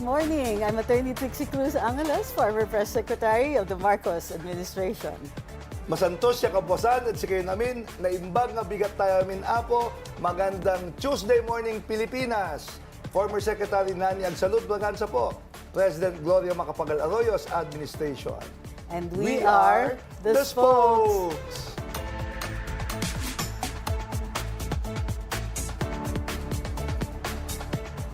Good morning. I'm Attorney Trixie Cruz-Angeles, former Press Secretary of the Marcos administration. Masantos siya kapusan at sige namin, naimbag nga bigat tayo amin apo, magandang Tuesday morning Pilipinas. Former Secretary Hernani Agsalud Braganza po, President Gloria Macapagal Arroyo's administration. And we are the Spokes.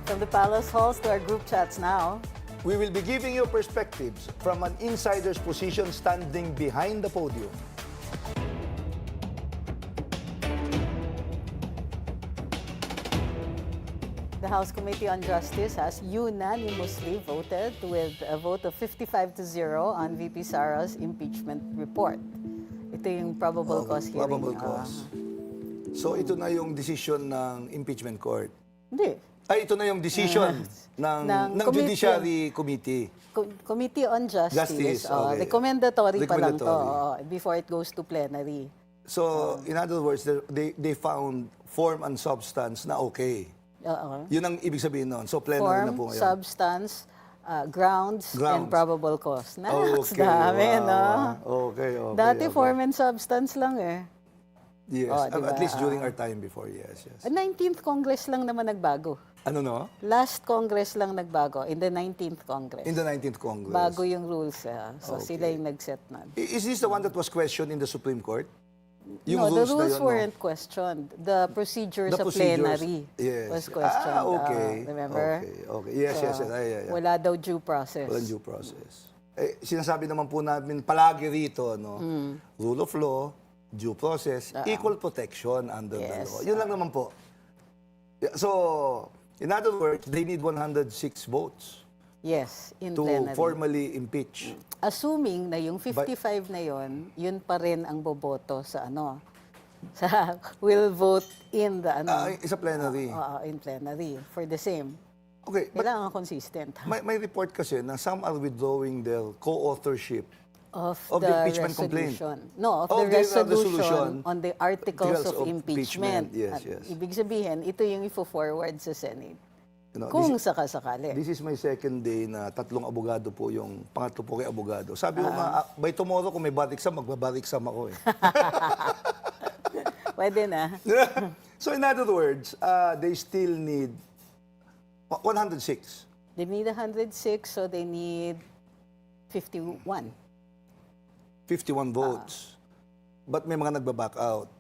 From the Palace Halls to our group chats now. We will be giving you perspectives from an insider's position standing behind the podium. The House Committee on Justice has unanimously voted with a vote of 55-0 on VP Sara's impeachment report. Ito yung probable cause hearing. Probable cause. So ito na yung decision ng impeachment court. Hindi. Ay, ito na yung decision ng Judiciary Committee. Committee on Justice. Okay. Recommendatory pa lang to before it goes to plenary. So, in other words, they found form and substance na okay. Yun ang ibig sabihin nun. So, plenary na po ngayon. Substance, grounds, and probable cause. Naks, Okay, dami, wow. no? Okay. Dati form and substance lang eh. Yes, diba? at least during our time before, yes. 19th Congress lang naman nagbago. Ano no? Last Congress lang nagbago, in the 19th Congress. In the 19th Congress. Bago yung rules. So sila yung nag-set na. Is this the one that was questioned in the Supreme Court? Yung No, the rules na yun, weren't questioned. The procedures sa plenary was questioned. Okay. Remember? Okay. Yes. Yeah. Wala daw due process. Walang due process. Sinasabi naman po namin palagi rito, no? Rule of law, due process, equal protection under the law. Yun lang naman po. So, in other words, they need 106 votes. Yes, in to plenary. formally impeach. Assuming na yung 55 na yun pa rin ang boboto sa sa will vote in the Sa plenary. In plenary for the same. Okay, but kailangan consistent. May report kasi na some are withdrawing their co-authorship of the the impeachment resolution. complaint. No, of the resolution on the articles of impeachment. Yes. Ibig sabihin, ito yung ifo-forward sa Senate. You know, Kung sakasakali. This is my second day na tatlong abogado po yung pangatlo po kay abogado. Sabi ko nga, by tomorrow kung may bar exam, magbabar exam ako eh. Pwede na. So in other words, they still need 106. They need 106, so they need 51. 51 votes. But may mga nagba-back out.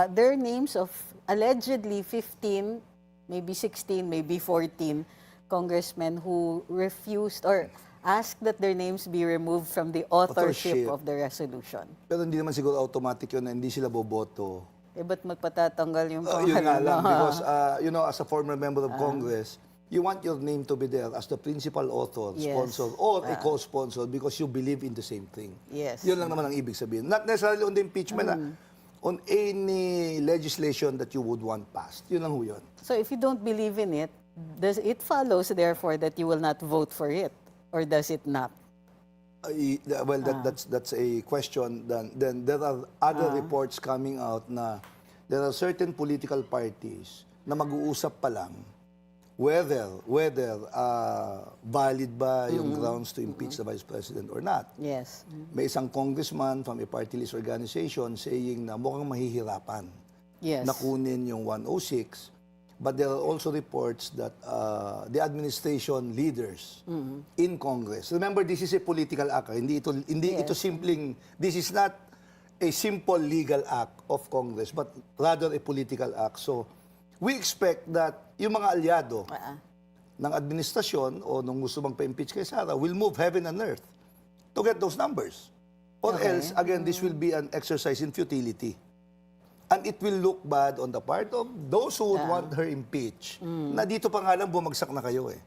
There are names of allegedly 15, maybe 16, maybe 14 congressmen who refused or asked that their names be removed from the authorship of the resolution. Pero hindi naman siguro automatic yun na hindi sila boboto. Ba't magpatatanggal yung pangalan? Yun nga lang, because, as a former member of Congress, you want your name to be there as the principal author, sponsor, or a co-sponsor because you believe in the same thing. Yes. Yun lang naman ang ibig sabihin. Not necessarily on the impeachment, on any legislation that you would want passed. Yun lang ho yun. So if you don't believe in it, does it follows therefore that you will not vote for it? Or does it not? Well, that's a question. Then there are other reports coming out na there are certain political parties na mag-uusap pa lang whether valid ba yung grounds to impeach the Vice President or not. Yes. May isang congressman from a party list organization saying na mukhang mahihirapan na kunin yung 106. But there are also reports that the administration leaders in Congress, remember this is a political act, hindi ito simpleng, this is not a simple legal act of Congress, but rather a political act. So, we expect that yung mga alyado ng administrasyon o nung gusto bang pa-impeach kay Sara will move heaven and earth to get those numbers. Or else, again, this will be an exercise in futility. And it will look bad on the part of those who would want her impeached. Na dito pa nga lang bumagsak na kayo eh.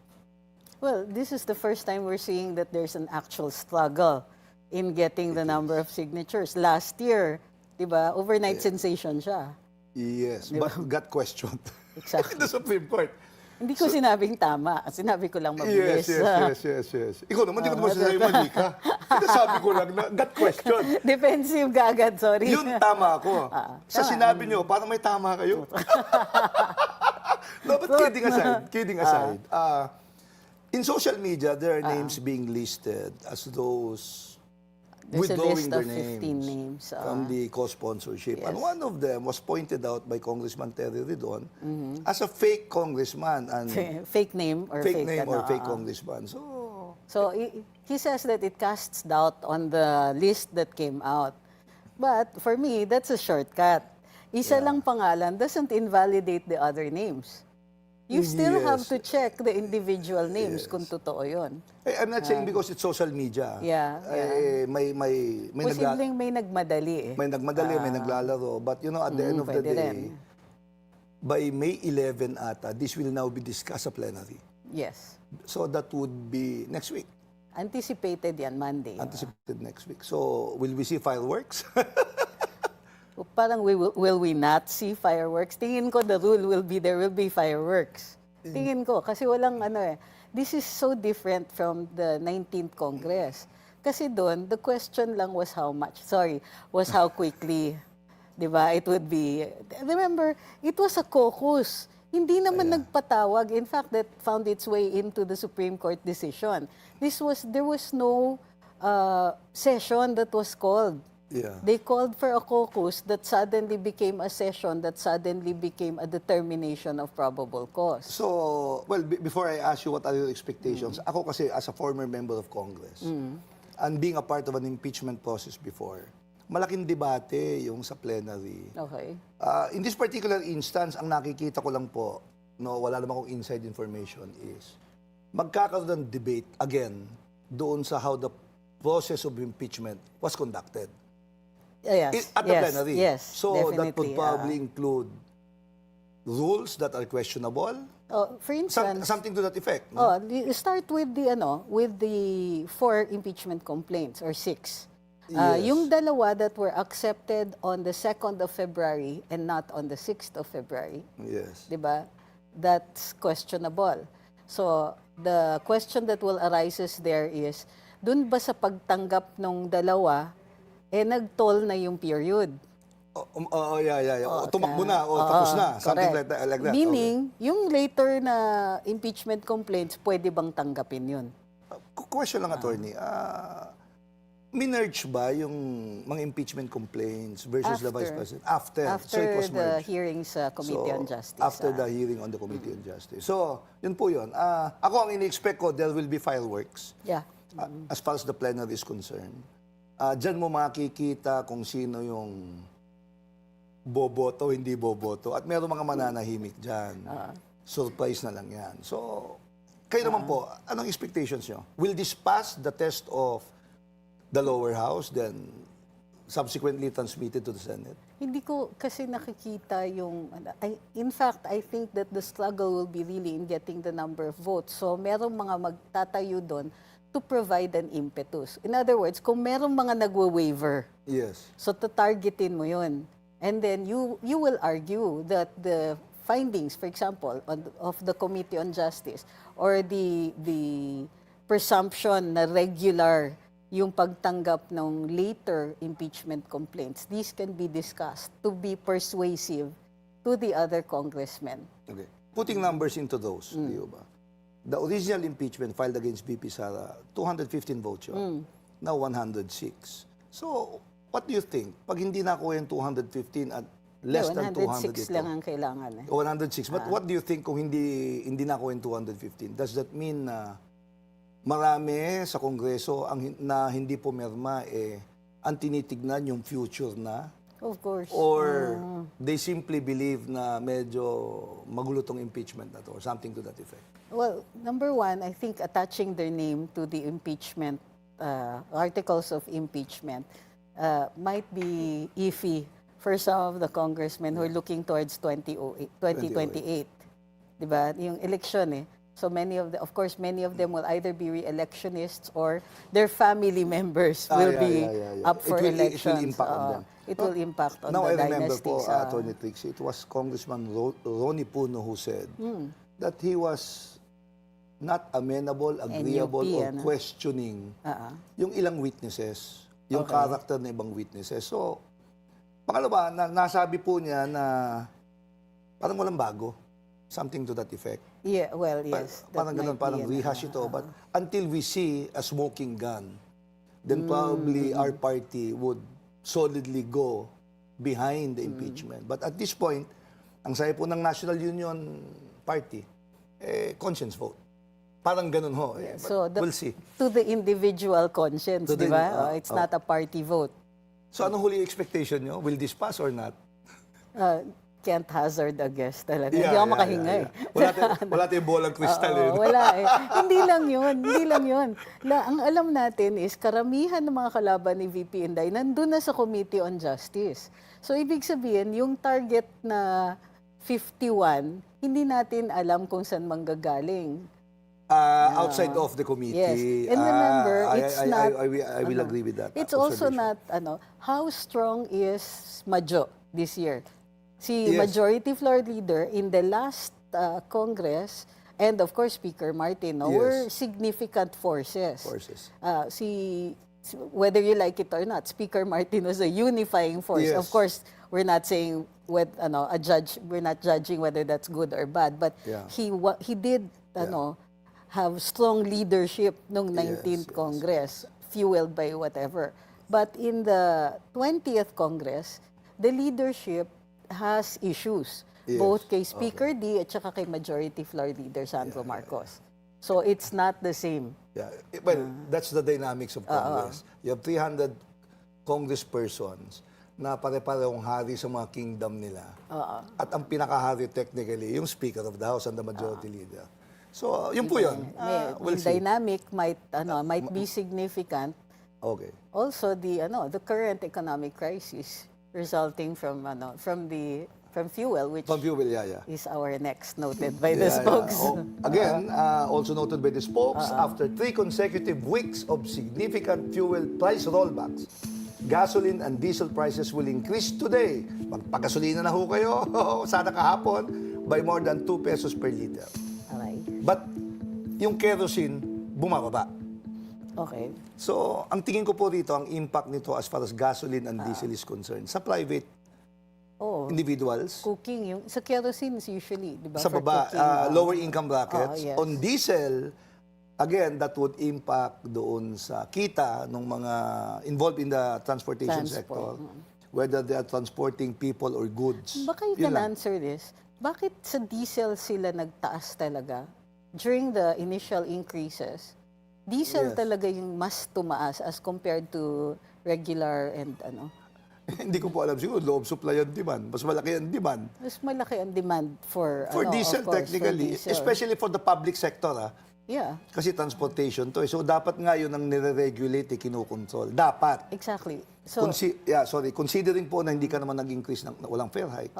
Well, this is the first time we're seeing that there's an actual struggle in getting the number of signatures. Last year, di ba, overnight sensation siya. Yes, but got questioned. Exactly. In the Supreme Court. Hindi ko sinabing tama. Sinabi ko lang mabilis. Yes. Ikaw naman, hindi ko naman sinabi mali ka. Sinasabi ko lang na, got question. Defensive ka agad, sorry. Yun, tama ako. Sa sinabi nyo, parang may tama kayo. No, but kidding aside, In social media, there are names being listed as those There's a withdrawing list their of 15 names. from the co-sponsorship. Yes. And one of them was pointed out by Congressman Terry Ridon as a fake congressman and fake name or fake fake, name or ano, fake congressman. So he says that it casts doubt on the list that came out. But for me, that's a shortcut. Isa lang pangalan doesn't invalidate the other names. You still have to check the individual names kung totoo yun. I'm not saying because it's social media. May Posibleng may nagmadali eh. May nagmadali, may naglalaro. But you know, at the end of the day, by May 11 ata, this will now be discussed sa plenary. Yes. So that would be next week. Anticipated yan, Monday. Anticipated next week. So will we see fireworks? Parang will we not see fireworks? Tingin ko the rule will be there will be fireworks. Tingin ko kasi walang ano eh. This is so different from the 19th Congress. Kasi doon, the question lang was how quickly, di ba, it would be. Remember, it was a caucus. Hindi naman nagpatawag. In fact, that found its way into the Supreme Court decision. There was no session that was called. Yeah. They called for a caucus that suddenly became a session that suddenly became a determination of probable cause. So, well, before I ask you what are your expectations, ako kasi as a former member of Congress and being a part of an impeachment process before, malaking debate yung sa plenary. Okay. In this particular instance, ang nakikita ko lang po, wala naman akong inside information, is magkakaroon ng debate again doon sa how the process of impeachment was conducted. Yes. At the plenary. Yes, so definitely, that would probably include rules that are questionable. For instance, something to that effect. No? You start with the 4 impeachment complaints or 6. Yes. Yung dalawa that were accepted on the 2nd of February and not on the 6th of February. Yes. Diba? That's questionable. So, the question that will arises there is, dun ba sa pagtanggap ng dalawa, nag-toll na yung period? Tumakbo na o tapos na. Something like that. Meaning, yung later na impeachment complaints, pwede bang tanggapin yun? Question lang, attorney. Minerge ba yung mga impeachment complaints versus the Vice President? After so it was the merged. hearings sa Committee on Justice. After the hearing on the Committee on Justice. So, yun po yun. Ako ang ini-expect ko, there will be fireworks. Yeah. As far as the plenary is concerned. Diyan mo makikita kung sino yung boboto, hindi boboto. At meron mga mananahimik dyan. Surprise na lang yan. So, kayo naman po, anong expectations nyo? Will this pass the test of the lower house, then subsequently transmitted to the Senate? Hindi ko kasi nakikita yung... in fact, I think that the struggle will be really in getting the number of votes. So, merong mga magtatayo doon to provide an impetus. In other words, kung merong mga nagwa-waiver, yes. So, tatargetin mo yun. And then, you will argue that the findings, for example, of the Committee on Justice or the presumption na regular yung pagtanggap ng later impeachment complaints, these can be discussed to be persuasive to the other congressmen. Okay. Putting numbers into those, di ba? The original impeachment filed against BP Sara, 215 votes yun. Now 106. So, what do you think? Pag hindi nakuha yung 215 at less than 200 106 lang ang kailangan. 106. But what do you think kung hindi nakuha yung 215? Does that mean na marami sa Kongreso na hindi pumirma ang tinitignan yung future na? Of course. Or they simply believe na medyo magulo tong impeachment na to or something to that effect? Well, number one, I think attaching their name to the impeachment, articles of impeachment, might be iffy for some of the congressmen who are looking towards 2028. Diba? Yung election So many of them will either be re-electionists or their family members will be up for elections. It will impact on now the I remember dynasties. po, Atty. Trixie, it was Congressman Ronnie Puno who said that he was not amenable, agreeable, or questioning yung ilang witnesses, yung character ng ibang witnesses. So, pangalawa, nasabi po niya na parang walang bago. Something to that effect. Yeah, well, yes. that Parang ganun, might parang be rehash ito. But until we see a smoking gun, then probably our party would solidly go behind the impeachment. But at this point, ang sabi po ng National Union Party, conscience vote. Parang ganun ho. But we'll see. To the individual conscience, di ba? It's not a party vote. So anong huli expectation nyo? Will this pass or not? Can't hazard a guess talaga. Hindi ako makahinga eh. Wala tayong bolang kristal eh. Wala eh. Hindi lang yun. Ang alam natin is karamihan ng mga kalaban ni VP Inday nandun na sa Committee on Justice. So ibig sabihin, yung target na 51, hindi natin alam kung saan manggagaling. Outside of the committee. Yes. And remember, it's not... I will agree with that. It's also not, how strong is Majo this year? Si Majority Floor Leader in the last Congress, and of course Speaker Martin, were significant forces. Whether you like it or not, Speaker Martin was a unifying force. Of course, we're not saying we're not judging whether that's good or bad, but he did have strong leadership nung 19th Congress, fueled by whatever. But in the 20th Congress, the leadership has issues, both kay Speaker D at saka kay Majority Floor Leader Sandro Marcos. So it's not the same. Well, that's the dynamics of Congress. You have 300 congresspersons na pare-parehong hari sa mga kingdom nila. At ang pinakahari technically, yung Speaker of the House and the Majority Leader. So, yun po yun. We'll see. Dynamic might be significant. Okay. Also, the current economic crisis resulting from fuel, which is our next noted by the spokes. Again, also noted by the spokes, after 3 consecutive weeks of significant fuel price rollbacks, gasoline and diesel prices will increase today. Magpagasolina na ho kayo, sana kahapon, by more than 2 pesos per liter. Okay. But yung kerosene, bumababa. Okay. So, ang tingin ko po dito, ang impact nito as far as gasoline and diesel is concerned, sa private individuals. Cooking, sa kerosene is usually, di ba? Sa baba, lower income brackets. On diesel, again, that would impact doon sa kita ng mga involved in the transportation sector, whether they are transporting people or goods. Baka you can answer this. Bakit sa diesel sila nagtaas talaga? During the initial increases, diesel talaga yung mas tumaas as compared to regular and Hindi ko po alam. Siguro, low of supply and demand. Mas malaki ang demand. Mas malaki ang demand for diesel, of course, technically. For diesel. Especially for the public sector, Yeah. Kasi transportation to. So, dapat nga yun ang nire-regulate, kinukontrol. Dapat. Exactly. So, considering po na hindi ka naman nag-increase ng walang fare hike,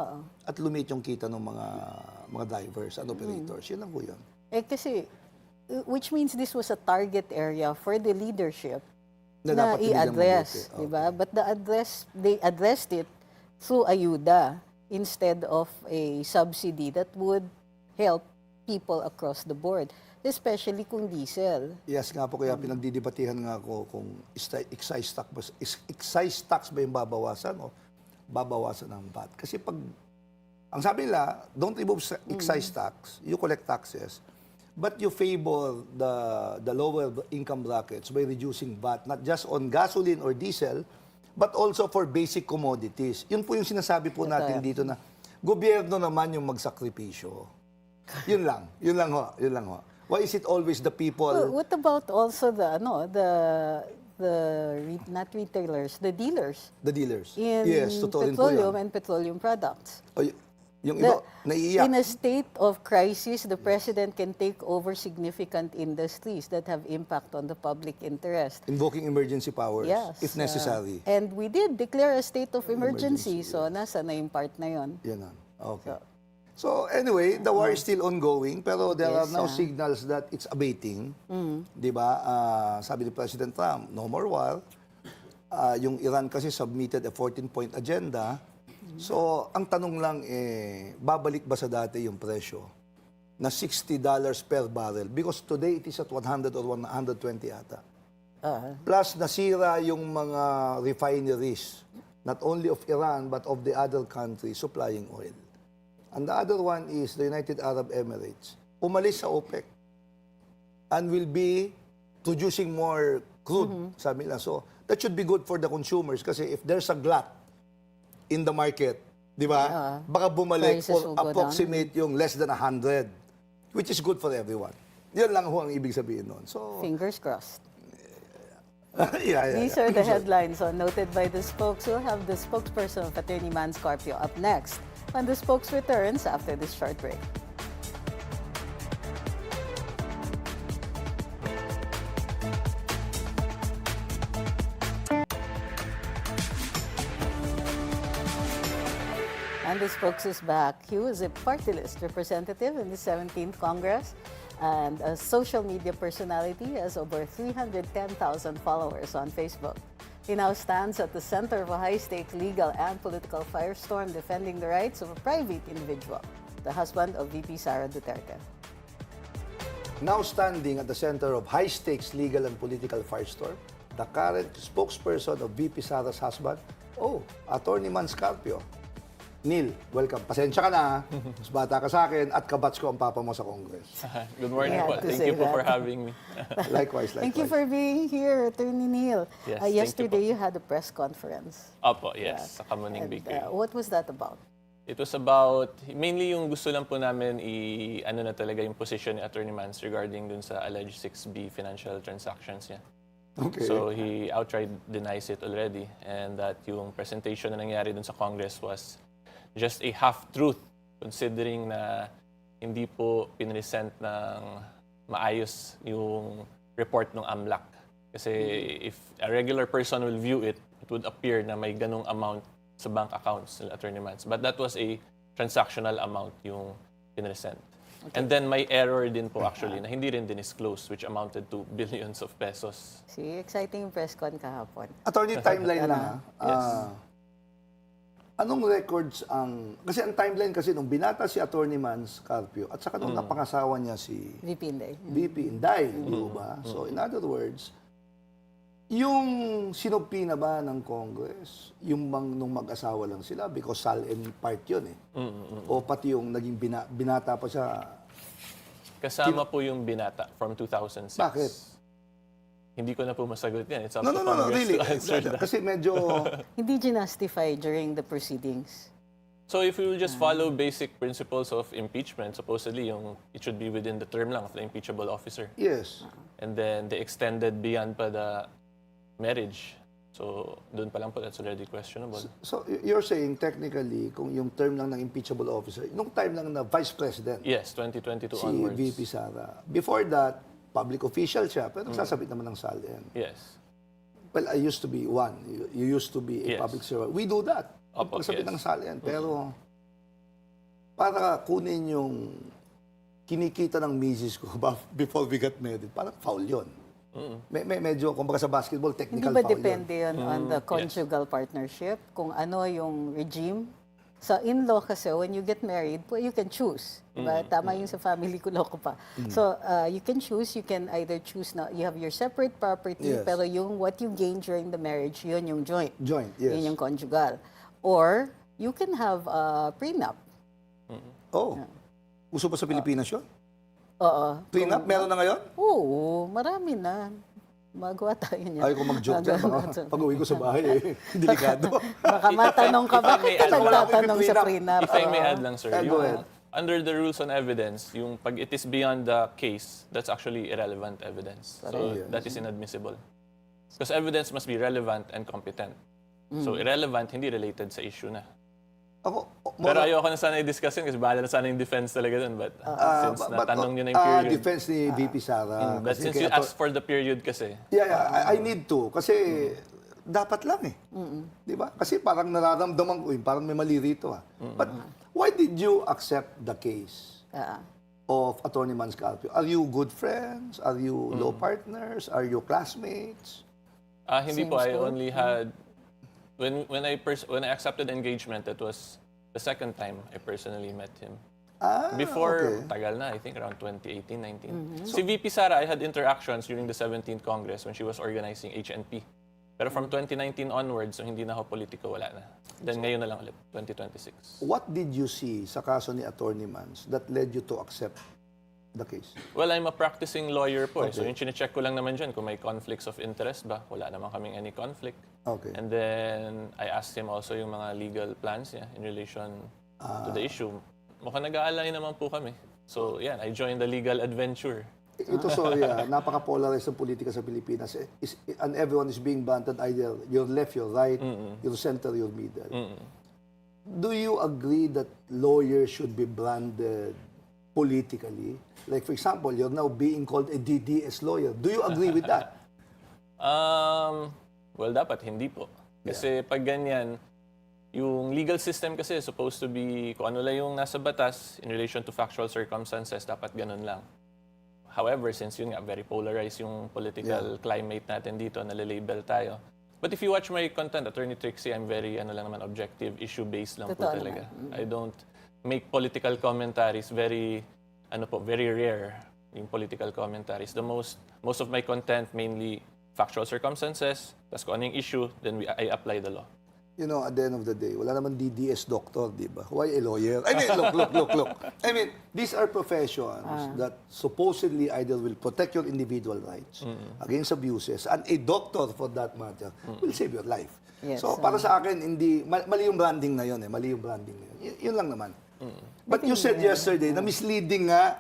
at lumit yung kita ng mga drivers and operators. Yun lang po yun. Kasi, which means this was a target area for the leadership na i-address, di ba? But they addressed it through ayuda instead of a subsidy that would help people across the board, especially kung diesel. Yes nga po, kaya pinagdidibatihan nga ako kung excise tax ba yung babawasan o babawasan ng VAT. Kasi pag, ang sabi nila, don't remove excise tax, you collect taxes, but you favor the lower income brackets by reducing VAT, not just on gasoline or diesel, but also for basic commodities. Yun po yung sinasabi po natin dito na gobyerno naman yung magsakripisyo. Yun lang ho. Why is it always the people? Well, what about also not retailers, the dealers? The dealers. In petroleum and petroleum products. Yung iba, naiiyak. In a state of crisis, the president can take over significant industries that have impact on the public interest. Invoking emergency powers, if necessary. And we did declare a state of emergency. So, nasa na yung part na yun? Yan na. Okay. So, anyway, the war is still ongoing, pero there are now signals that it's abating. Di ba? Sabi ni President Trump, no more war. Yung Iran kasi submitted a 14-point agenda. So, ang tanong lang babalik ba sa dati yung presyo na $60 per barrel? Because today it is at 100 or 120 ata. Plus, nasira yung mga refineries, not only of Iran but of the other countries supplying oil. And the other one is the United Arab Emirates. Umalis sa OPEC and will be producing more crude, sabi nila. So, that should be good for the consumers kasi if there's a glut in the market, di ba? Baka bumalik Prices will or go approximate yung less than 100, which is good for everyone. Yan lang ho ang ibig sabihin nun. So, Fingers crossed. These are the headlines noted by the spokes. We'll have the spokesperson of Attorney Mans Carpio up next when the spokes returns after this short break. And the spokes is back. He was a party list representative in the 17th Congress and a social media personality, has over 310,000 followers on Facebook. He now stands at the center of a high-stakes legal and political firestorm defending the rights of a private individual, the husband of VP Sara Duterte. Now standing at the center of high-stakes legal and political firestorm, the current spokesperson of VP Sara's husband, Attorney Mans Carpio. Neil, welcome. Pasensya ka na, mas bata ka sa akin at kabats ko ang papa mo sa Congress. Good morning po. Thank you po for having me. Likewise. Thank you for being here, Attorney Neil. Yes, yesterday you had a press conference. Opo, yes. Sa Kamuning And, Bakery. what was that about? It was about, mainly yung gusto lang po namin ano na talaga yung position ni Attorney Mans regarding dun sa alleged 6B financial transactions niya. Okay. So he outright denies it already and that yung presentation na nangyari dun sa Congress was just a half-truth considering na hindi po pinresent ng maayos yung report ng AMLAC. Kasi if a regular person will view it, it would appear na may ganong amount sa bank accounts ng Attorney Mans. But that was a transactional amount yung pinresent. Okay. And then may error din po actually na hindi rin dinisclose which amounted to billions of pesos. See, exciting yung press con kahapon. Attorney, timeline lang ha. Yes. Anong records ang... Kasi ang timeline kasi nung binata si Attorney Mans Carpio at saka nung napangasawa niya si VP Inday. VP Inday, di ba? So in other words, yung sinumpi na ba ng Congress, yung nung mag-asawa lang sila because Sal-en part yun eh. O pati yung naging binata pa siya. Kasama po yung binata from 2006. Bakit? Hindi ko na po masagot yan. It's up No, to no, Congress really. to answer that. Kasi medyo... Hindi ginastify during the proceedings. So if we will just follow basic principles of impeachment, supposedly it should be within the term lang of the impeachable officer. Yes. And then they extended beyond pa the marriage. So doon pa lang po, that's already questionable. So you're saying technically, kung yung term lang ng impeachable officer, nung time lang na Vice President, Yes, 2022 si onwards. VP Sara. Before that, public official siya, pero nagsasabit naman ng Sal-en. Yes. Well, I used to be one. You used to be a Yes. public servant. We do that. Opo, Nagsabit yes. ng Sal-en. Pero para kunin yung kinikita ng misis ko before we got married, parang foul yun. Medyo, kumbaga sa basketball, Hindi technical ba foul depende yun. yun on the conjugal partnership? Kung ano yung regime? Sa in-law kasi, when you get married, you can choose. Diba? Tama yung sa family ko, loko pa. So, you can choose. You can either choose na you have your separate property, Yes. pero yung what you gain during the marriage, yun yung joint. Joint, yes. Yun yung conjugal. Or, you can have a prenup. Oh. Uso ba sa Pilipinas yun? Oo. Prenup? Meron na ngayon? Oo, marami na. Magawa tayo niya. Ay, kung mag-joke dyan, baka pag-uwi ko sa bahay, delikado. Baka matanong ka, bakit ka nagtatanong sa prenup? If I may add lang, sir. Go ahead. Under the rules on evidence, yung pag it is beyond the case, that's actually irrelevant evidence. So that is inadmissible. Because evidence must be relevant and competent. So irrelevant, hindi related sa issue na. Ako, Pero ayoko na sana i-discuss yun kasi bahala na sana yung defense talaga dun. But since natanong nyo na yung period. defense ni VP Sara. But kasi since you asked for the period kasi. Yeah, I need to. Kasi dapat lang eh. Di ba? Kasi parang nararamdaman ko, parang may mali rito. But why did you accept the case of Attorney Mans Carpio? Are you good friends? Are you law partners? Are you classmates? Hindi po. I only had... When I accepted engagement, that was the second time I personally met him. Before, tagal na, I think around 2018, 19. Si VP Sara, I had interactions during the 17th Congress when she was organizing HNP. Pero from 2019 onwards, so hindi na ako politiko, wala na. Then ngayon na lang ulit, 2026. What did you see sa kaso ni Atty. Mans that led you to accept the case? Well, I'm a practicing lawyer po. So yung chinecheck ko lang naman dyan kung may conflicts of interest ba. Wala naman kaming any conflict. Okay. And then I asked him also yung mga legal plans niya in relation to the issue. Mukhang nag-aalay naman po kami. So yeah, I joined the legal adventure. Ito, sorry, napaka-polarized ang politika sa Pilipinas. And everyone is being banted either you're left, you're right, you're center, you're middle. Do you agree that lawyers should be branded politically? Like, for example, you're now being called a DDS lawyer. Do you agree with that? Well, dapat hindi po. Kasi pag ganyan, yung legal system kasi is supposed to be kung ano lang yung nasa batas in relation to factual circumstances, dapat ganun lang. However, since yun nga, very polarized yung political climate natin dito, nalilabel tayo. But if you watch my content, Attorney Trixie, I'm very, objective, issue-based lang po talaga. I don't make political commentaries. Very rare yung political commentaries. Most of my content, mainly factual circumstances, tas kung ano yung issue, then I apply the law. You know, at the end of the day, wala naman DDS doctor, di ba? Why a lawyer? I mean, look. I mean, these are professions that supposedly either will protect your individual rights against abuses, and a doctor, for that matter, will save your life. Yes, so, para sa akin, mali yung branding na yun. Mali yung branding na yun. Yun lang naman. But you said yesterday na misleading nga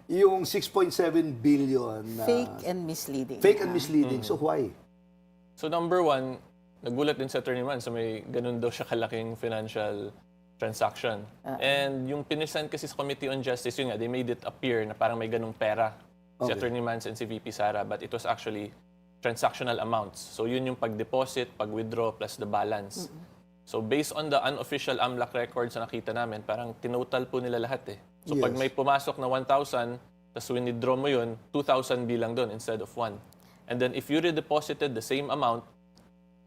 yung 6.7 billion na fake and misleading. Fake and misleading. So, why? So number one, nagulat din sa Atty. Mans, so may ganun daw siya kalaking financial transaction. And yung pinisend kasi sa Committee on Justice, yun nga, they made it appear na parang may ganung pera si Atty. Mans and si VP Sara, but it was actually transactional amounts. So yun yung pag-deposit, pag-withdraw, plus the balance. So based on the unofficial AMLC records na nakita namin, parang tinotal po nila lahat eh. So pag may pumasok na 1,000, tapos withdraw mo yun, 2,000 bilang doon instead of 1. And then if you redeposited the same amount,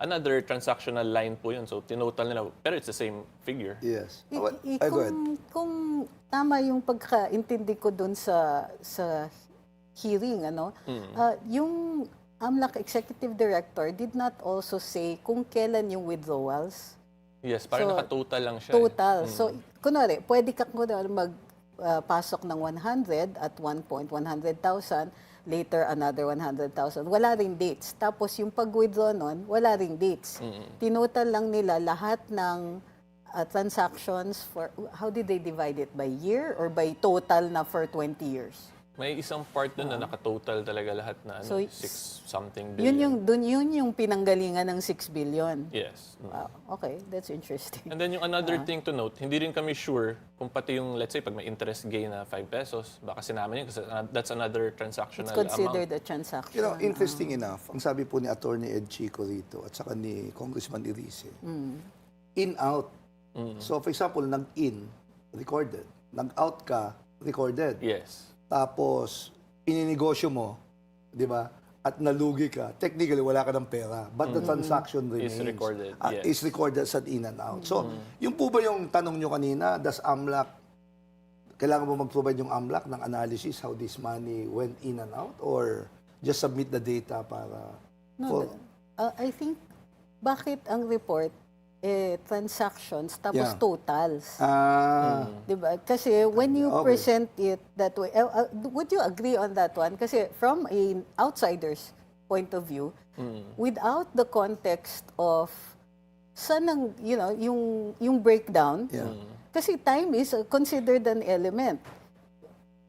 another transactional line po yun. So, tinotal nila. Pero it's the same figure. Yes. Go ahead. Kung tama yung pagkaintindi ko dun sa hearing, yung AMLC Executive Director did not also say kung kailan yung withdrawals. Yes, parang nakatotal lang siya. Total. So, kunwari, pwede ka magpasok ng 100 at one point, 100,000, later another 100,000. Wala ring dates. Tapos yung pag-withdraw nun, wala ring dates. Tinotal lang nila lahat ng transactions for, how did they divide it? By year or by total na for 20 years? May isang part dun na nakatotal talaga lahat na So, 6-something billion. Yun yung pinanggalingan ng 6 billion. Yes. Okay, that's interesting. And then yung another thing to note, hindi rin kami sure kung pati yung, let's say, pag may interest gain na 5 pesos, baka sinamin yun kasi that's another transactional It's considered amount. a transaction. You know, interesting enough, ang sabi po ni Atty. Ed Chico rito at saka ni Congressman Irice, in-out. So, for example, nag-in, recorded. Nag-out ka, recorded. Yes. Tapos, ininegosyo mo, di ba? At nalugi ka, technically wala ka ng pera. But the transaction remains. Is recorded, yes. Is recorded as an in and out. So, yung po ba yung tanong nyo kanina, does AMLC, kailangan mo mag-provide yung AMLC ng analysis how this money went in and out? Or just submit the data para... No, I think, bakit ang report transactions tapos totals. Diba? Kasi when you present it that way, would you agree on that one? Kasi from an outsider's point of view, without the context of saan yung breakdown, kasi time is considered an element.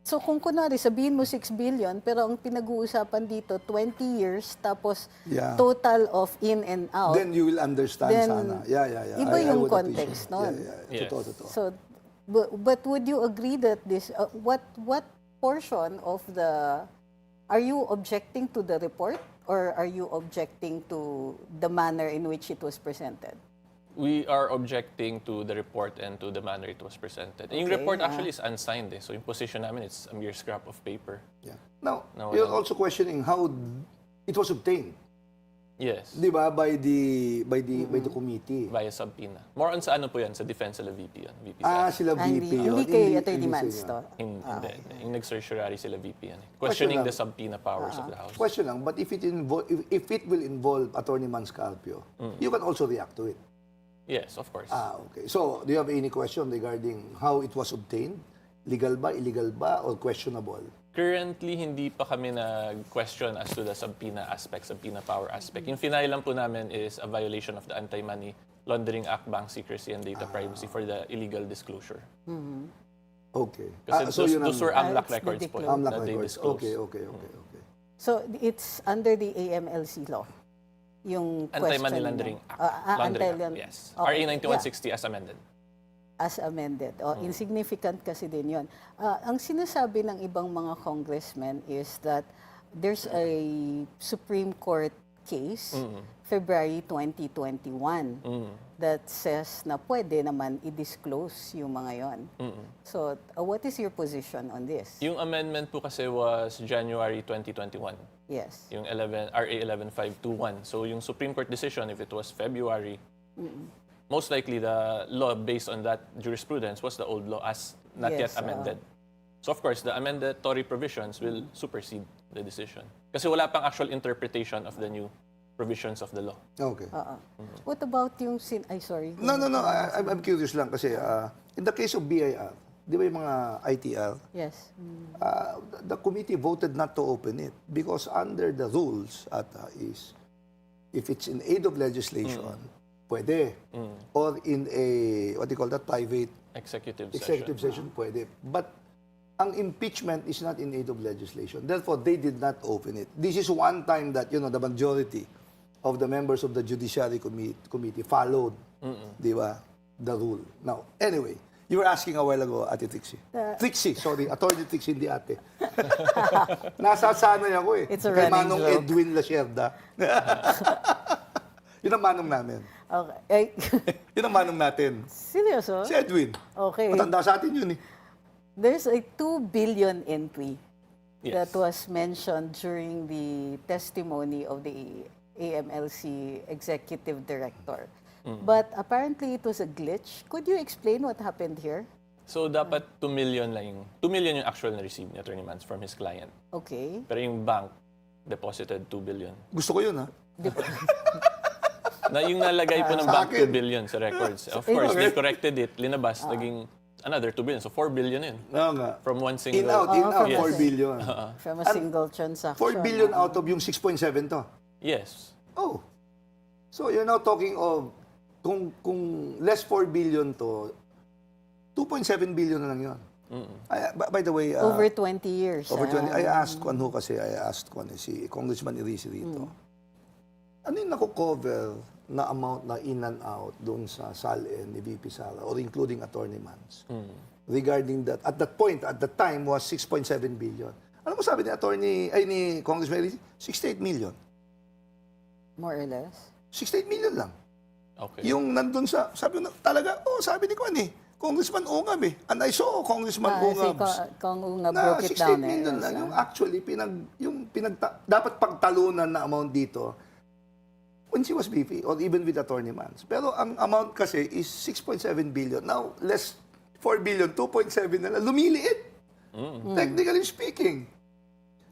So kung kunwari sabihin mo 6 billion, pero ang pinag-uusapan dito 20 years tapos total of in and out. Then you will understand sana. Yeah. Iba yung context nun. Yes. Totoo. So, but would you agree that this, what portion of the, are you objecting to the report or are you objecting to the manner in which it was presented? We are objecting to the report and to the manner it was presented. And yung report actually is unsigned eh. So yung position namin, it's a mere scrap of paper. Yeah. Now, you're also questioning how it was obtained. Yes. Di ba? By the committee. Via subpoena. More on sa ano po yan? Sa defense sila VP yun. VP Sila VP yun. Hindi kay Attorney Mans sila. to. Hindi. Yung nag-certiorari sila VP yan. Questioning lang. the subpoena powers of the House. Question lang, but if it will involve Attorney Mans Carpio, you can also react to it. Yes, of course. Okay. So, do you have any question regarding how it was obtained? Legal ba, illegal ba, or questionable? Currently, hindi pa kami nag-question as to the subpoena aspect, subpoena power aspect. Yung final lang po namin is a violation of the Anti-Money Laundering Act, bank secrecy, and data privacy for the illegal disclosure. Okay. Kasi those were AMLAC it's the records po disclosure. AMLAC that they records. disclosed. Okay. So, it's under the AMLC law? Yung Anti-Money questioning Laundering mo. Act. Laundering Act, yes. Okay. RA 9160 as amended. As amended. Insignificant kasi din yun. Ang sinasabi ng ibang mga congressmen is that there's a Supreme Court case, February 2021, that says na pwede naman i-disclose yung mga yon. So, what is your position on this? Yung amendment po kasi was January 2021. Yes. Yung RA 11521. So yung Supreme Court decision, if it was February, most likely the law based on that jurisprudence was the old law as not yet Yes, amended. So of course, the amendatory provisions will supersede the decision. Kasi wala pang actual interpretation of the new provisions of the law. Okay. What about yung sorry. No. I'm curious lang kasi in the case of BIR, di ba yung mga ITR, Yes. the committee voted not to open it because under the rules is if it's in aid of legislation, pwede. Or in a, what do you call that, private Executive session, pwede. But ang impeachment is not in aid of legislation. Therefore, they did not open it. This is one time that, the majority of the members of the Judiciary Committee followed, di ba, the rule. Now, anyway, you were asking a while ago, Ate Trixie. Trixie, sorry. Attorney Trixie, hindi ate. Nasasanay ako eh. It's a Kay running Manong joke. Edwin Lacerda. Yun ang manong namin. Okay. Yun ang manong natin. Seryoso? Si Edwin. Okay. Matanda sa atin yun eh. There's a 2 billion entry Yes. that was mentioned during the testimony of the AMLC executive director. But apparently it was a glitch. Could you explain what happened here? So dapat 2 million lang yung 2 million yung actual na receive ni Attorney Mans from his client. Okay. Pero yung bank deposited 2 billion. Gusto ko yun ha. Na yung nalagay po ng Sa bank akin. 2 billion sa records. Of course, they corrected it, linabas, naging another 2 billion. So 4 billion yun. Oo nga. From one single. In out, Yes. 4 billion. From a single transaction. 4 billion out of yung 6.7 to. Yes. Oh. So you're now talking of kung less 4 billion to 2.7 billion na lang yun. By the way, Over 20 years. over 20, I asked si Congressman Irisi rito. Ano yung naku-cover na amount na in and out doon sa SALN ni VP Sara or including Attorney Mans regarding that? At that point, at that time was 6.7 billion. Ano mo sabi ni Congressman Irisi? 68 million. More or less. 68 million lang. Okay. Yung nandun sabi ko talaga, Congressman Ungab eh. And I saw Congressman Ungab. Kung Ungab Na broke it 68 down million lang. Yung actually, dapat pagtalunan na amount dito when she was VP or even with Attorney Mans. Pero ang amount kasi is 6.7 billion. Now, less 4 billion, 2.7 na lang. Lumiliit. Technically speaking.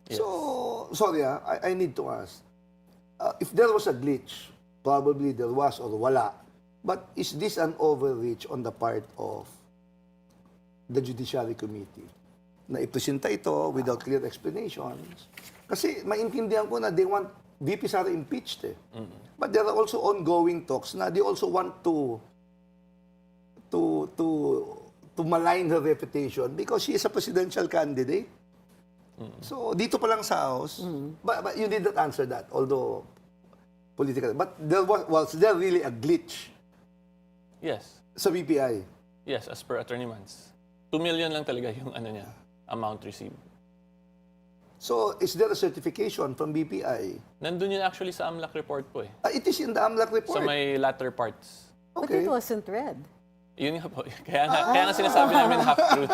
Yes. So, sorry I need to ask. If there was a glitch, probably there was or wala. But is this an overreach on the part of the Judiciary Committee? Na ipresenta ito without clear explanations. Kasi maintindihan ko na they want VP Sara impeached eh. But there are also ongoing talks na they also want to malign her reputation because she is a presidential candidate. So dito pa lang sa House, but you did not answer that, although political. But there was there really a glitch Yes. sa BPI? Yes, as per Attorney Mans. 2 million lang talaga yung niya, amount received. So is there a certification from BPI? Nandun yun actually sa AMLAC report po eh. It is in the AMLAC report. Sa may latter parts. But Okay. it wasn't read. Yun nga po. Kaya nga sinasabi namin half-truth.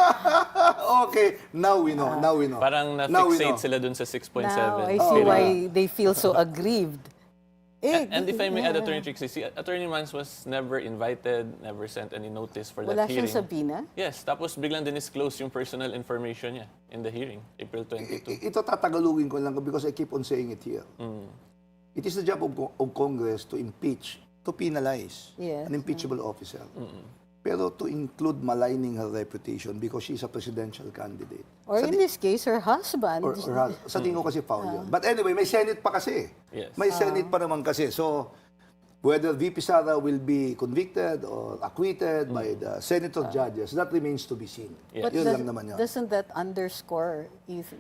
Okay, now we know. Parang Now we na-fixate know. sila dun sa 6.7. Now I see why they feel so aggrieved. And if I may add, Attorney Trixie, si Attorney Mans was never invited, never sent any notice for Wala that hearing. siyang sabina? Yes, tapos biglang dinisclose yung personal information niya in the hearing, April 22. Ito tatagalugin ko lang because I keep on saying it here. It is the job of Congress to impeach, to penalize Yes. an impeachable officer. Pero to include maligning her reputation because she's a presidential candidate. Or in this case, her husband. Sa tingin ko kasi foul yun. But anyway, may Senate pa kasi. Yes. May Senate pa naman kasi. So, whether VP Sara will be convicted or acquitted by the senator judges, that remains to be seen. Yes. But Yun lang naman yun. doesn't that underscore if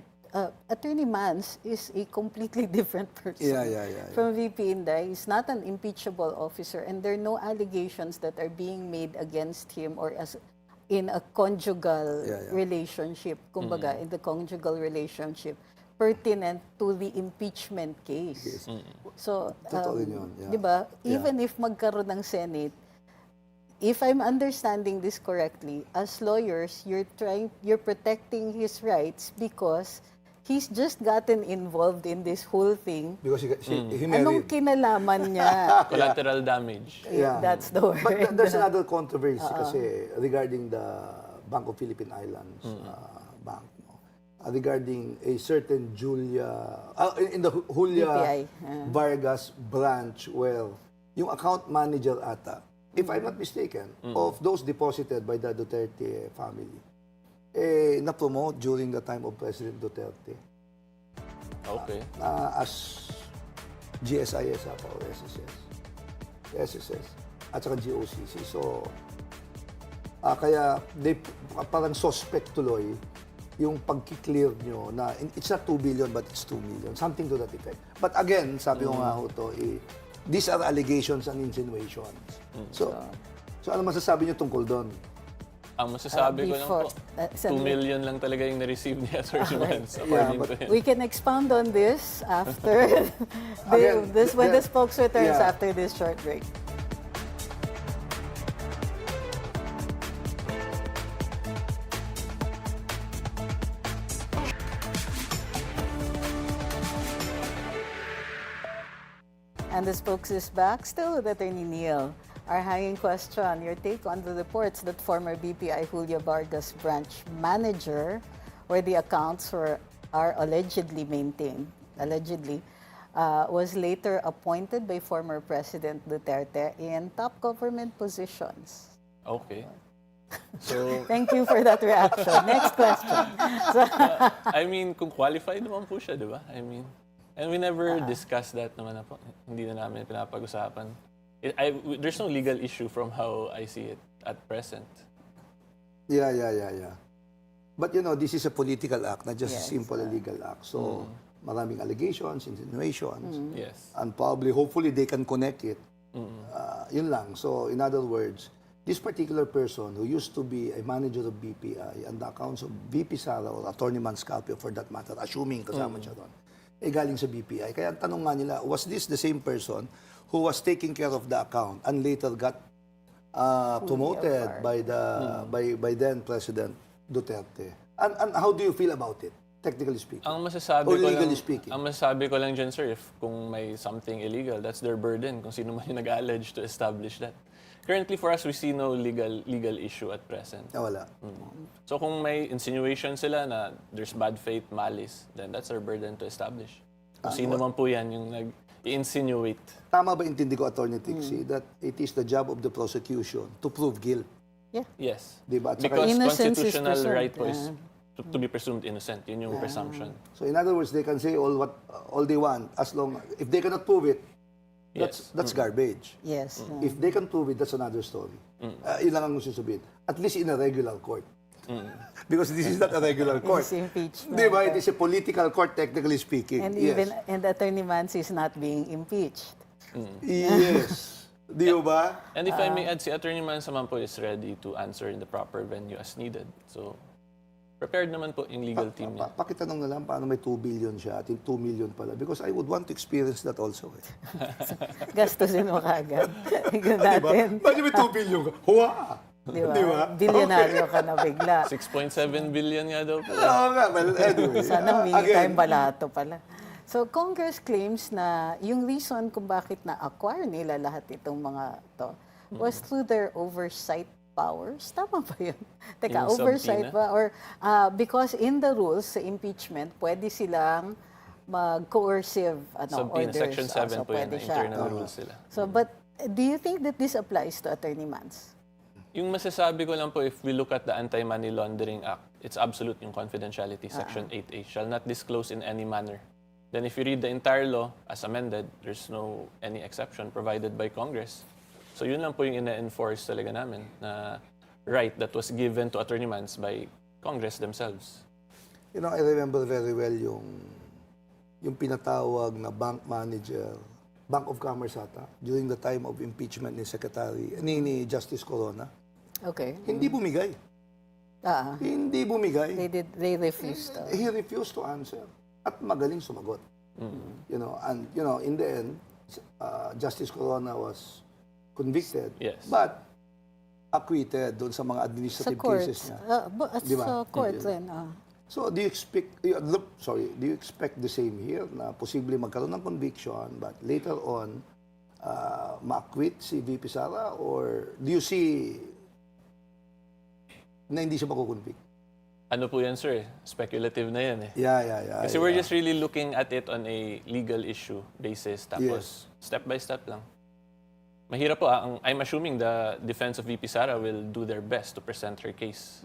Attorney Mans is a completely different person Yeah. from VP Inday? He's not an impeachable officer, and there are no allegations that are being made against him or as in a conjugal relationship, kumbaga, in the conjugal relationship pertinent to the impeachment case. So, Totoo rin yun, yeah. di ba, even if magkaroon ng Senate, if I'm understanding this correctly, as lawyers, you're protecting his rights because he's just gotten involved in this whole thing. Because he Anong married. kinalaman niya? Collateral damage. Yeah. That's the word. But there's another controversy kasi regarding the Bangko Philippine Islands bank. Regarding a certain in the Julia BPI, Vargas branch where yung account manager ata, if I'm not mistaken, of those deposited by the Duterte family, na-promote during the time of President Duterte Okay. as GSIS or SSS at saka GOCC. So, kaya parang suspect tuloy yung pag-clear nyo na it's not 2 billion but it's 2 million. Something to that effect. But again, sabi ko nga ho to, these are allegations and insinuations. So ano masasabi nyo tungkol doon? Ang masasabi ko lang po, before, 2 million lang talaga yung na-receive ni Attorney Mans, according to him. we can expound on this after when the spokes returns after this short break. And the spokes is back, still with Attorney Neil. Our hanging question, your take on the reports that former BPI Julia Vargas branch manager, where the accounts are allegedly maintained, was later appointed by former President Duterte in top government positions. Okay. So, Thank you for that reaction. Next question. I mean, kung qualified naman po siya, di ba? I mean, and we never discussed that naman na po. Hindi na namin pinapag-usapan. There's no legal issue from how I see it at present. Yeah. But you know, this is a political act, not just a simple legal act. So, maraming allegations, insinuations. Yes. And probably, hopefully, they can connect it. Yun lang. So, in other words, this particular person who used to be a manager of BPI and the accounts of VP Sara or Atty. Mans Carpio for that matter, assuming kasama siya doon, galing sa BPI. Kaya ang tanong nga nila, was this the same person who was taking care of the account and later got promoted by then President Duterte? And how do you feel about it, technically speaking? Ang masasabi or ko legally lang, speaking? Ang masasabi ko lang dyan, sir, if kung may something illegal, that's their burden. Kung sino man yung nag-allege to establish that. Currently, for us, we see no legal issue at present. Wala. So kung may insinuation sila na there's bad faith, malice, then that's our burden to establish. Kung sino man po yan yung nag-insinuate. Tama ba intindi ko, Atty. Trixie, that it is the job of the prosecution to prove guilt? Yeah. Yes. Diba? At saka- Because Innocence is constitutional presumed, right po is to be presumed innocent. Yun yung presumption. So in other words, they can say all they want as long if they cannot prove it, that's garbage. Yes. If they can prove it, that's another story. Yun lang ang gusto sabihin. At least in a regular court. Because this is not a regular court. It's impeachment. Di ba? It is a political court, technically speaking. And yes. and Attorney Mans is not being impeached. Yes. Di ba? And if I may add, si Attorney Mans naman po is ready to answer in the proper venue as needed. So, prepared naman po yung legal team niya. Pakitanong na lang paano may 2 billion siya at yung 2 million pala. Because I would want to experience that also. Gastusin mo kagad. Tignan Di ba? natin. Bakit may 2 billion ka? Huwa! Di ba? Di ba? Bilyonaryo ka na bigla. 6.7 billion nga daw po. Oo nga. Well, anyway. Sana humingi tayong balato pala. So, Congress claims na yung reason kung bakit na-acquire nila lahat itong mga to was through their oversight powers. Tama ba yun? Teka, Yung oversight subpoena? ba? Or because in the rules sa impeachment, pwede silang mag-coercive Subpoena, orders. Section 7 So, po yan, pwede na siya. internal rules sila. So, but do you think that this applies to Attorney Mans? Yung masasabi ko lang po, if we look at the Anti-Money Laundering Act, it's absolute yung confidentiality, Section 8A, shall not disclose in any manner. Then if you read the entire law as amended, there's no any exception provided by Congress. So yun lang po yung ina-enforce talaga namin na right that was given to Attorney Mans by Congress themselves. You know, I remember very well yung pinatawag na bank manager, Bank of Commerce ata, during the time of impeachment ni Justice Corona. Okay. Hindi bumigay. Hindi bumigay. They refused. He refused to answer. At magaling sumagot. You know, and you know, in the end, Justice Corona was convicted, Yes. but acquitted doon sa mga Sa administrative court. cases niya. Sa court rin. So, do you expect the same here na posible magkaroon ng conviction but later on ma-acquit si VP Sara, or do you see na hindi siya makukonvict? Ano po yan, sir? Speculative na yan eh. Yeah. Kasi we're just really looking at it on a legal issue basis. Tapos, step by step lang. Mahirap po. I'm assuming the defense of VP Sara will do their best to present her case.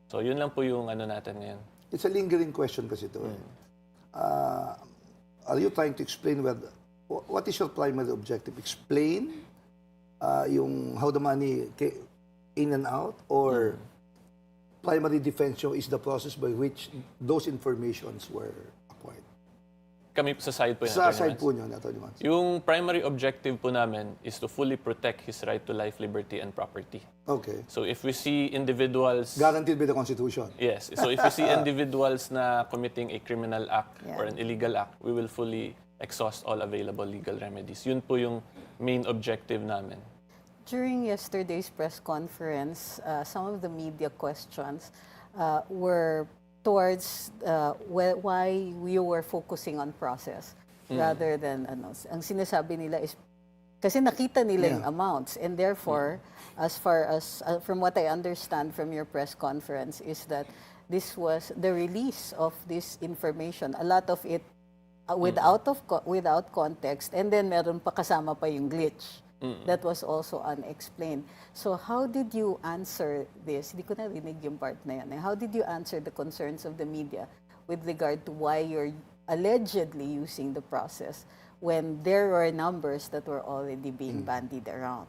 So, yun lang po yung ano natin ngayon. It's a lingering question kasi ito. Are you trying to explain what is your primary objective? Explain yung how the money came in and out, or primary defense is the process by which those informations were acquired? Kami sa side po yun. Sa side po nyo, Atty. Mans. Yung primary objective po namin is to fully protect his right to life, liberty, and property. Okay. So if we see individuals... Guaranteed by the Constitution. Yes. So if we see individuals na committing a criminal act or an illegal act, we will fully exhaust all available legal remedies. Yun po yung main objective namin. During yesterday's press conference, some of the media questions were towards why you were focusing on process rather than ang sinasabi nila is kasi nakita nila yung amounts, and therefore as far as from what I understand from your press conference is that this was the release of this information, a lot of it without context, and then meron pa kasama pa yung glitch. That was also unexplained. So how did you answer this? Hindi ko narinig yung part na yan. How did you answer the concerns of the media with regard to why you're allegedly using the process when there were numbers that were already being bandied around?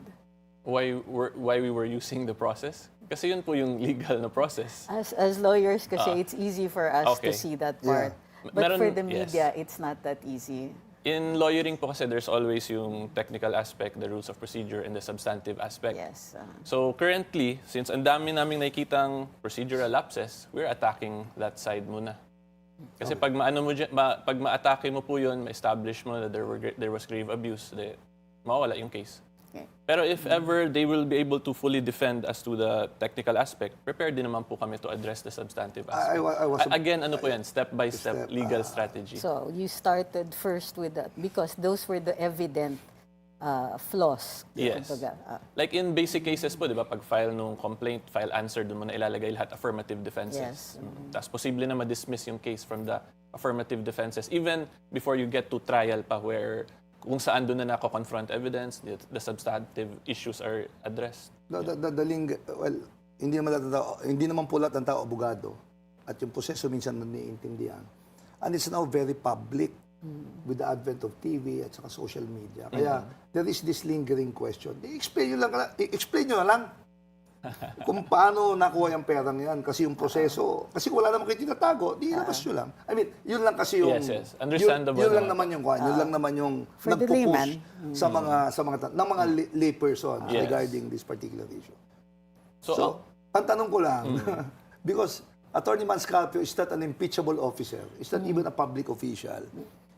Why we were using the process? Kasi yun po yung legal na process. As lawyers, kasi it's easy for us to see that part. But for the media, it's not that easy. In lawyering po kasi there's always yung technical aspect, the rules of procedure, and the substantive aspect. Yes. So currently, since ang dami naming nakikitang procedural lapses, we're attacking that side muna. Kasi pag pag ma-atake mo po yun, ma-establish mo na there was grave abuse, mawawala yung case. Okay. Pero if ever they will be able to fully defend as to the technical aspect, prepared din naman po kami to address the substantive aspect. Again, ano po yan? Step-by-step legal strategy. So you started first with that because those were the evident flaws. Yes. Like in basic cases po, di ba, pag file nung complaint, file answer, doon mo na ilalagay lahat affirmative defenses. Yes. Tapos posible na ma-dismiss yung case from the affirmative defenses, even before you get to trial pa, where kung saan doon na nako-confront evidence, the substantive issues are addressed. Hindi naman po lahat ng tao abogado, at yung proseso minsan naniintindihan. And it's now very public with the advent of TV at saka social media. Kaya there is this lingering question. I-explain nyo na lang kung paano nakuha yung perang yan. Kasi yung proseso, kasi wala naman kayo tinatago, di labas nyo lang. I mean, yun lang kasi yung... Yes. Understandable. Yun lang naman yung yun lang naman yung nagpo-push sa mga lay person regarding this particular issue. So ang tanong ko lang, because Attorney Mans Carpio is not an impeachable officer, is not even a public official,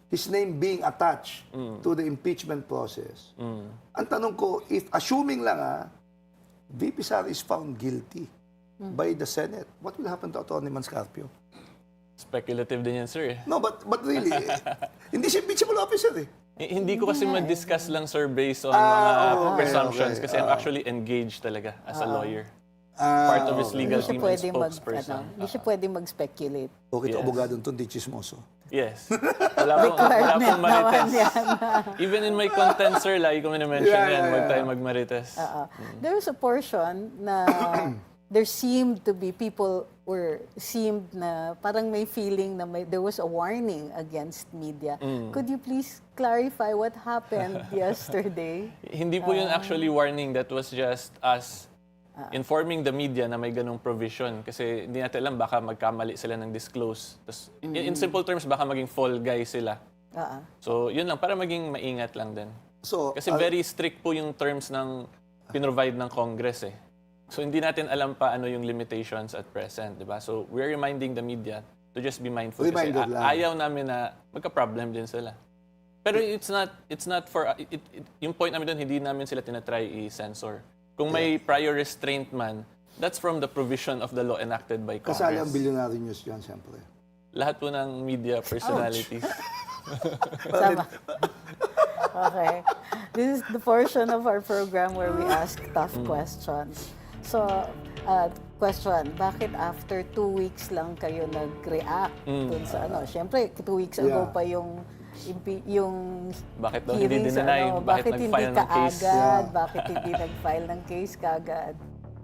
his name being attached to the impeachment process. Ang tanong ko, if assuming lang VP Sara is found guilty by the Senate, what will happen to Atty. Mans Carpio? Speculative din yan, sir. No, but really, hindi siya impeachable officer eh. Hindi ko kasi ma-discuss lang, sir, based on mga presumptions. Kasi I'm actually engaged talaga as a lawyer. Part of his legal team and spokesperson. Hindi siya pwede mag-speculate. Okay, ito abogadong to, di chismoso. Yes. Wala pong marites. Even in my content, sir, lagi ko na-mention yan. Huwag tayo magmarites. There was a portion na there seemed to be people seemed na parang may feeling na there was a warning against media. Could you please clarify what happened yesterday? Hindi po yun actually warning. That was just us informing the media na may ganong provision. Kasi hindi natin alam, baka magkamali sila ng disclose. Tas, in simple terms, baka maging fall guy sila. So, yun lang, para maging maingat lang din. So, kasi very strict po yung terms ng pinrovide ng Congress eh. So, hindi natin alam pa ano yung limitations at present, di ba? So, we're reminding the media to just be mindful. Kasi ayaw namin na magka-problem din sila. Pero it's not for, yung point namin doon, hindi namin sila tinatry i-censor. Kung may prior restraint man, that's from the provision of the law enacted by Congress. Kasali ang Bilyonaryo news dyan, siyempre. Lahat po ng media personalities. Sama. Okay. This is the portion of our program where we ask tough questions. So, question, bakit after 2 weeks lang kayo nag-react dun sa ano? Siyempre, 2 weeks ago pa yung bakit daw hindi dinenay? Bakit hindi nag-file ng case? kaagad? Bakit hindi nag-file ng case kaagad?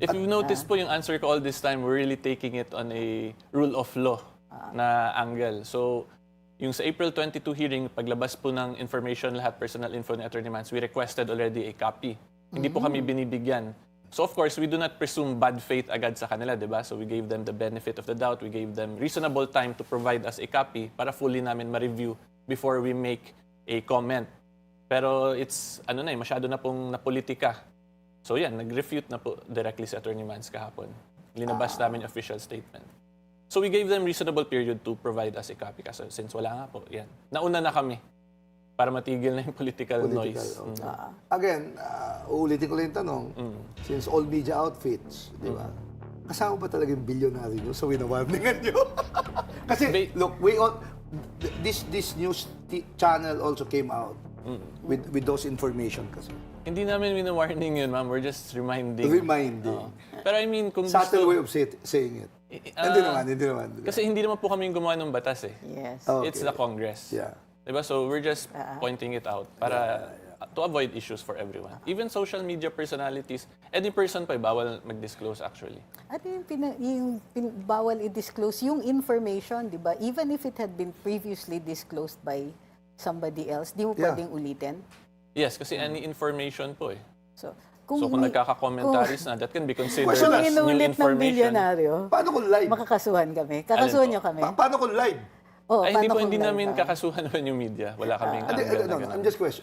If you notice po yung answer ko all this time, we're really taking it on a rule of law na angle. So, yung sa April 22 hearing, paglabas po ng information, lahat personal info ni Atty. Mans, we requested already a copy. Hindi po kami binibigyan. So, of course, we do not presume bad faith agad sa kanila, di ba? So, we gave them the benefit of the doubt. We gave them reasonable time to provide us a copy para fully namin ma-review before we make a comment. Pero it's, masyado na pong napolitika. So yan, nag-refute na po directly si Atty. Mans kahapon. Linabas namin yung official statement. So we gave them reasonable period to provide us a copy. Kasi since wala nga po, yan. Nauna na kami para matigil na yung political noise. Again, uulitin ko lang yung tanong, since all media outfits, di ba? Kasama ba talaga yung Bilyonaryo nyo sa winawarningan nyo? Kasi, look, this news channel also came out with those information kasi. Hindi namin wina-warning yun, ma'am. We're just reminding. Pero I mean, kung subtle way of saying it. Hindi naman. Kasi hindi naman po kami yung gumawa ng batas eh. Yes. It's the Congress. Yeah. Diba? So we're just pointing it out para to avoid issues for everyone. Even social media personalities, any person pa bawal mag-disclose actually. At yung bawal i-disclose yung information, di ba? Even if it had been previously disclosed by somebody else, di mo pwedeng ulitin? Yes, kasi any information po eh. So kung nagkaka-commentaries na, that can be considered as kung new inulit ng information. Bilyonaryo, paano kung live? Makakasuhan kami. Kakasuhan nyo kami. Paano kung live? Oh, ay, hindi namin kakasuhan naman yung media. Wala kaming I'm just question.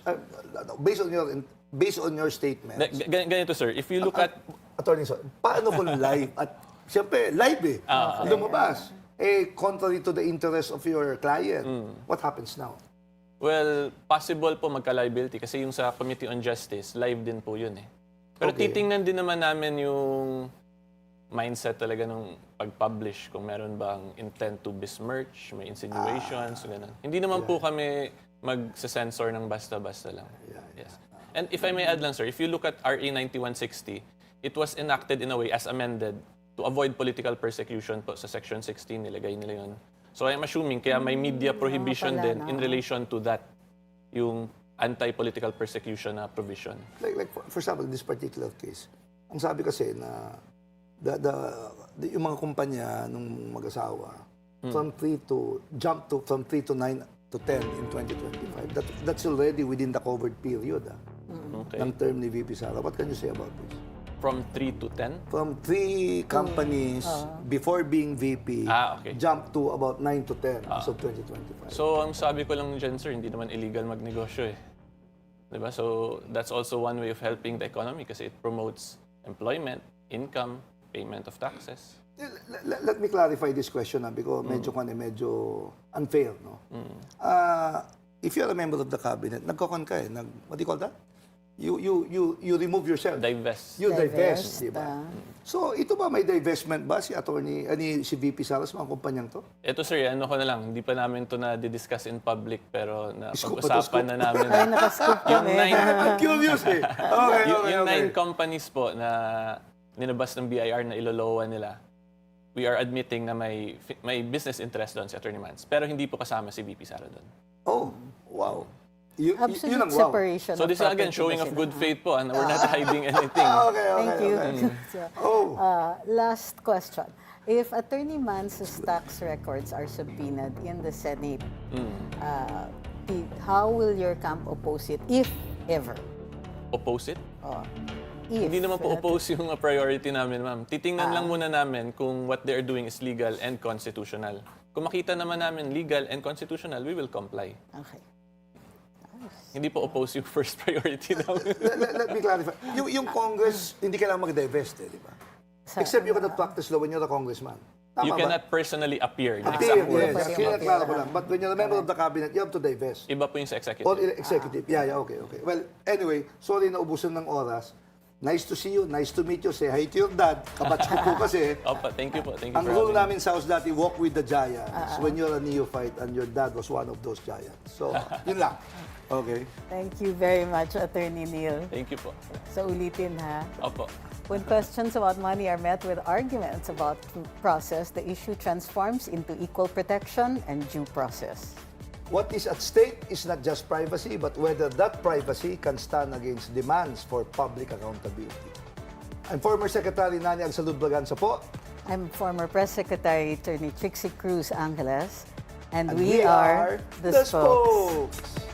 Based on your statement. Ganito, sir. If you look at... Attorney, paano kung live? At siyempre, live eh. Lumabas. Contrary to the interest of your client. What happens now? Well, possible po magka-liability kasi yung sa Committee on Justice, live din po yun eh. Pero titingnan din naman namin yung mindset talaga nung pag-publish, kung meron bang intent to besmirch, may insinuations, gano'n. Hindi naman po kami mag-censor ng basta-basta lang. Yes. And if I may add lang, sir, if you look at RA 9160, it was enacted in a way as amended to avoid political persecution po sa Section 16, nilagay nila yun. So I'm assuming kaya may media prohibition din in relation to that, yung anti-political persecution na provision. Like for example, in this particular case, ang sabi kasi na yung mga kumpanya nung mag-asawa from 3 to 9 to 10 in 2025. That's already within the covered period ng term ni VP Sara. What can you say about this? From 3 to 10? From 3 companies before being VP, jump to about 9 to 10 as of 2025. So, ang sabi ko lang dyan, sir, hindi naman illegal magnegosyo eh. Diba? So, that's also one way of helping the economy kasi it promotes employment, income, payment of taxes. Let me clarify this question because medyo unfair, no? If you're a member of the cabinet, nagkokon ka eh, what do you call that? you remove yourself. Divest. You divest, Divest, di ba? So, ito ba may divestment ba si si VP Salas, mga kumpanyang to? Ito sir, ano ko na lang, hindi pa namin to na-discuss in public pero Scoop ba to, napag-usapan scoop? na namin. Ay, nakascoop kami. I'm curious eh. Okay, Yung okay. 9 companies po na ninabas ng BIR na ilolowa nila, we are admitting na may business interest doon si Atty. Mans. Pero hindi po kasama si VP Sara doon. Oh, wow. Yun Absolute ang wow. separation So of this is again property showing ba of sila? good faith po, and we're not hiding anything. Okay. Thank you. So, Oh. last question. If Attorney Mans's tax records are subpoenaed in the Senate, how will your camp oppose it, if ever? Oppose it? If, Hindi naman po oppose yung priority namin, ma'am. Titingnan lang muna namin kung what they are doing is legal and constitutional. Kung makita naman namin legal and constitutional, we will comply. Okay. Hindi po oppose yung first priority namin. Let me clarify. Yung Congress, hindi kailangan mag-divest eh, di ba? Except you cannot practice law when you're a congressman. Tama You ba? cannot personally appear. Appear, Pwede yes. appear. Klaro ko lang. But when you're a member of the cabinet, you have to divest. Iba po yung sa executive. Or executive. Yeah, okay. Well, anyway, sorry na ubusan ng oras. Nice to see you. Nice to meet you. Say hi to your dad. Kabatch ko po kasi. Opo, thank you po. Thank you Ang for rule having me. namin sa house dati, walk with the giants. When you're a neophyte and your dad was one of those giants. So, yun lang. Okay. Thank you very much, Attorney Neil. Thank you po. So ulitin ha. Opo. When questions about money are met with arguments about due process, the issue transforms into equal protection and due process. What is at stake is not just privacy, but whether that privacy can stand against demands for public accountability. I'm former Secretary Hernani Braganza po. I'm former Press Secretary Attorney Trixie Cruz-Angeles, and And we are the Spokes. Spokes.